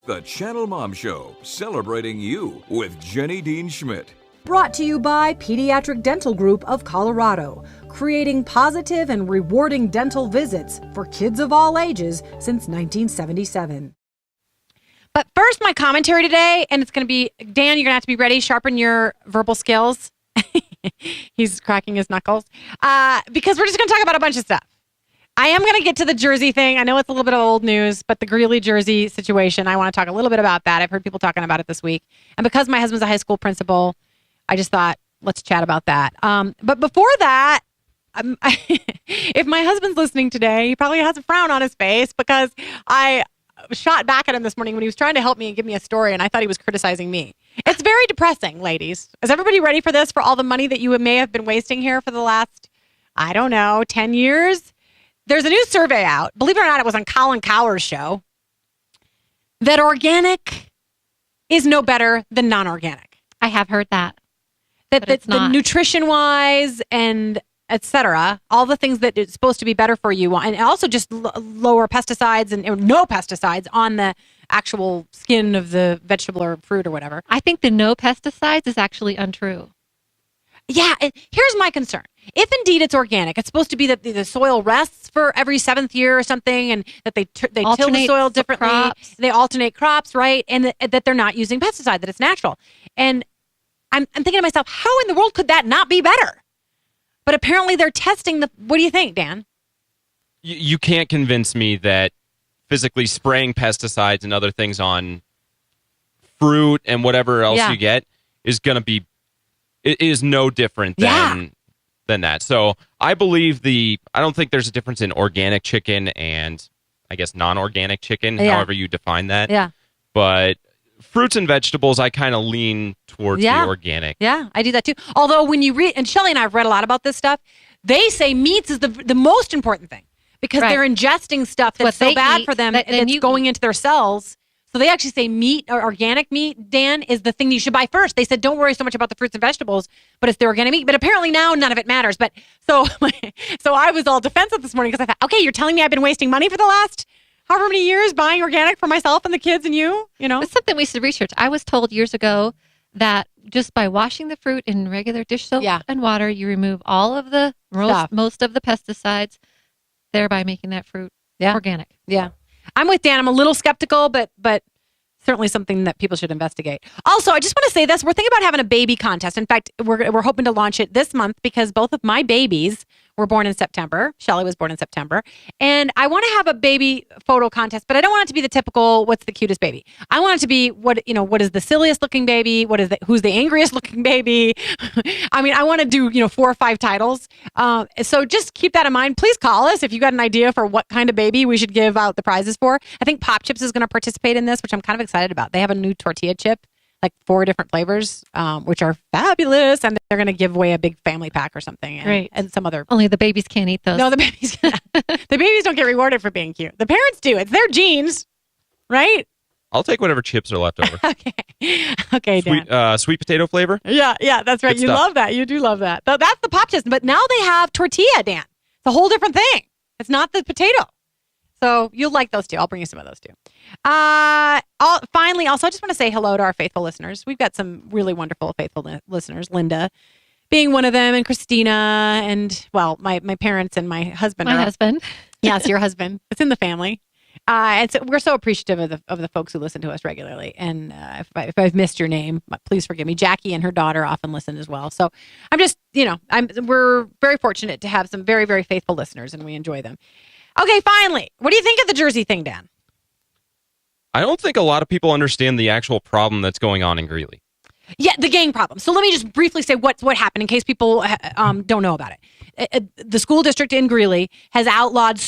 The Channel Mom Show, celebrating you with Jenny Dean Schmidt. Brought to you by Pediatric Dental Group of Colorado, creating positive and rewarding dental visits for kids of all ages since 1977. But first, my commentary today, and it's going to be, Dan, you're going to have to be ready, sharpen your verbal skills. He's cracking his knuckles. Because we're just going to talk about a bunch of stuff. I am going to get to the jersey thing. I know it's a little bit of old news, but the Greeley jersey situation, I want to talk a little bit about that. I've heard people talking about it this week. And because my husband's a high school principal, I just thought, let's chat about that. But before that, if my husband's listening today, he probably has a frown on his face because I shot back at him this morning when he was trying to help me and give me a story, and I thought he was criticizing me. It's very depressing, ladies. Is everybody ready for this, for all the money that you may have been wasting here for the last, 10 years? There's a new survey out. Believe it or not, it was on Colin Cowher's show. That organic is no better than non-organic. I have heard that. The nutrition-wise and et cetera, all the things that it's supposed to be better for you, and also just lower pesticides and no pesticides on the actual skin of the vegetable or fruit or whatever. I think the no pesticides is actually untrue. Yeah, here's my concern. If indeed it's organic, it's supposed to be that the soil rests for every 7th year or something, and that they till the soil differently. Crops. They alternate crops, right? And that they're not using pesticide, that it's natural. And I'm thinking to myself, how in the world could that not be better? But apparently they're testing what do you think, Dan? You can't convince me that physically spraying pesticides and other things on fruit and whatever else you get is going to be, it is no different than that. So I believe I don't think there's a difference in organic chicken and I guess non-organic chicken, however you define that. Yeah. But fruits and vegetables, I kind of lean towards the organic. Yeah, I do that too. Although when you read, and Shelly and I have read a lot about this stuff, they say meats is the most important thing because they're ingesting stuff that's so bad for them and it's going into their cells. So they actually say meat or organic meat, Dan, is the thing you should buy first. They said don't worry so much about the fruits and vegetables, but it's the organic meat. But apparently now none of it matters. But so I was all defensive this morning because I thought, okay, you're telling me I've been wasting money for the last however many years buying organic for myself and the kids and you know? It's something we should research. I was told years ago that just by washing the fruit in regular dish soap and water, you remove all of the most of the pesticides, thereby making that fruit organic. Yeah. I'm with Dan. I'm a little skeptical, but certainly something that people should investigate. Also, I just want to say this. We're thinking about having a baby contest. In fact, we're hoping to launch it this month because both of my babies were born in September. Shelly was born in September. And I want to have a baby photo contest, but I don't want it to be the typical, what's the cutest baby? I want it to be what is the silliest looking baby? Who's the angriest looking baby? I mean, I want to do, 4 or 5 titles. So just keep that in mind. Please call us if you got an idea for what kind of baby we should give out the prizes for. I think Pop Chips is going to participate in this, which I'm kind of excited about. They have a new tortilla chip, like 4 different flavors, which are fabulous. And they're going to give away a big family pack or something. And some other. Only the babies can't eat those. No, the babies don't get rewarded for being cute. The parents do. It's their genes, right? I'll take whatever chips are left over. Okay, Dan. Sweet potato flavor? Yeah, that's right. You love that. You do love that. That's the Pop Chips. But now they have tortilla, Dan. It's a whole different thing. It's not the potato. So you'll like those too. I'll bring you some of those too. Finally, also, I just want to say hello to our faithful listeners. We've got some really wonderful, faithful listeners. Linda being one of them, and Christina, and, well, my parents and my husband. My husband. Yes, your husband. It's in the family. And so we're so appreciative of the folks who listen to us regularly. And if I've missed your name, please forgive me. Jackie and her daughter often listen as well. So I'm just, we're very fortunate to have some very, very faithful listeners, and we enjoy them. Okay, finally, what do you think of the jersey thing, Dan? I don't think a lot of people understand the actual problem that's going on in Greeley. Yeah, the gang problem. So let me just briefly say what happened in case people don't know about it. The school district in Greeley has outlawed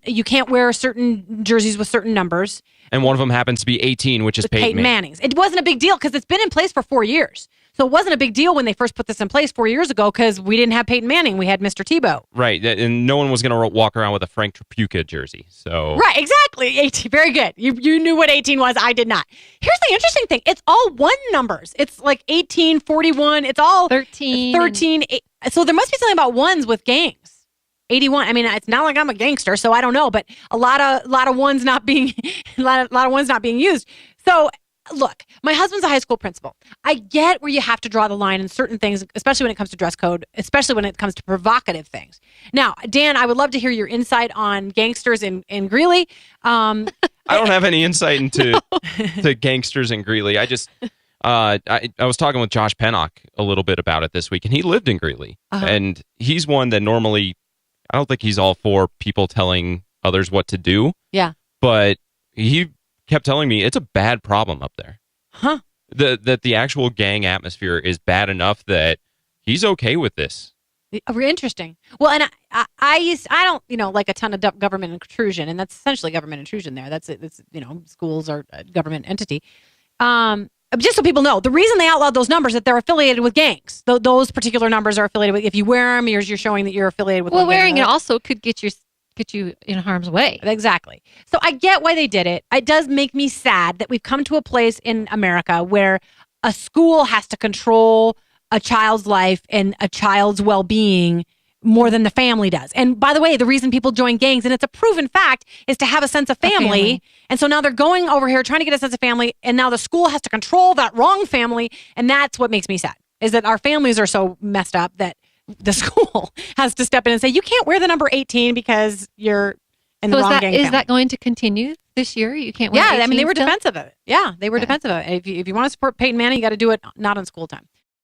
you can't wear certain jerseys with certain numbers. And one of them happens to be 18, which is Peyton Manning's. It wasn't a big deal because it's been in place for 4 years. So it wasn't a big deal when they first put this in place 4 years ago because we didn't have Peyton Manning. We had Mr. Tebow. Right. And no one was going to walk around with a Frank Tripucka jersey. So right, exactly. 18. Very good. You knew what 18 was. I did not. Here's the interesting thing. It's all 1 numbers. It's like 18, 41. It's all 13. So there must be something about ones with gangs. 81. I mean, it's not like I'm a gangster, so I don't know, but a lot of ones not being a lot of ones not being used. So, look, my husband's a high school principal. I get where you have to draw the line in certain things, especially when it comes to dress code, especially when it comes to provocative things. Now, Dan, I would love to hear your insight on gangsters in Greeley. I don't have any insight into to gangsters in Greeley. I just, I was talking with Josh Pennock a little bit about it this week, and he lived in Greeley. And he's one that normally, I don't think he's all for people telling others what to do. Yeah. But he kept telling me it's a bad problem up there. Huh. That the actual gang atmosphere is bad enough that he's okay with this. Interesting. Well, and I don't, like a ton of government intrusion, and that's essentially government intrusion there. It's schools are a government entity. Just so people know, the reason they outlawed those numbers is that they're affiliated with gangs. Those particular numbers are affiliated with, if you wear them, you're showing that you're affiliated with. Well, wearing it also could get you in harm's way. Exactly. So I get why they did it. It does make me sad that we've come to a place in America where a school has to control a child's life and a child's well-being more than the family does. And by the way, the reason people join gangs, and it's a proven fact, is to have a sense of family. And so now they're going over here trying to get a sense of family, and now the school has to control that wrong family, and that's what makes me sad, is that our families are so messed up that the school has to step in and say, you can't wear the number 18 because you're in the wrong gang family. Is that going to continue this year? You can't wear 18 I mean, they were still? defensive of it. Yeah, they were defensive of it. If you want to support Peyton Manning, you got to do it not on school time.